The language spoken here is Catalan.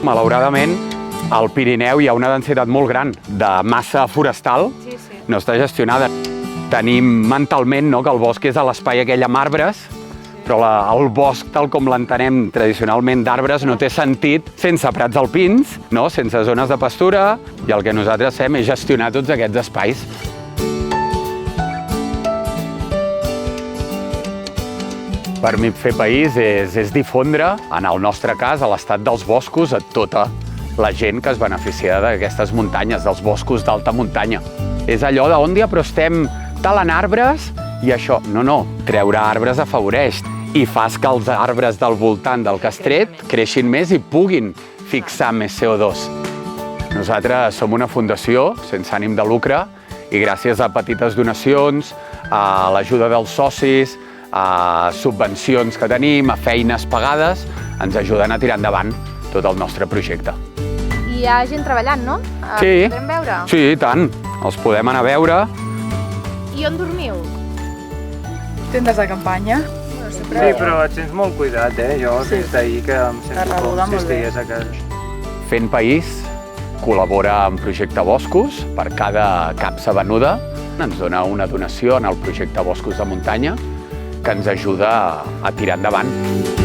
Malauradament, al Pirineu hi ha una densitat molt gran de massa forestal, no està gestionada. Tenim mentalment que el bosc és l'espai aquell amb arbres, però el bosc, tal com l'entenem tradicionalment d'arbres, no té sentit sense prats alpins, sense zones de pastura, i el que nosaltres fem és gestionar tots aquests espais. Per mi fer país és difondre, en el nostre cas, a l'estat dels boscos a tota la gent que es beneficia d'aquestes muntanyes, dels boscos d'alta muntanya. És allò d'on dia però estem talant arbres i això, no, treure arbres afavoreix i fas que els arbres del voltant del castret creixin més i puguin fixar més CO2. Nosaltres som una fundació sense ànim de lucre i gràcies a petites donacions, a l'ajuda dels socis, a subvencions que tenim, a feines pagades, ens ajuden a tirar endavant tot el nostre projecte. I hi ha gent treballant, no? Sí. Els podem veure? Sí, i tant. Els podem anar a veure. I on dormiu? Tendes de campanya. Sí, però et sents molt cuidat, Jo des d'ahir que em sento com si estigués a casa. Fent País col·labora amb Projecte Boscos. Per cada capsa venuda ens dona una donació en el projecte Boscos de Muntanya que ens ajuda a tirar endavant.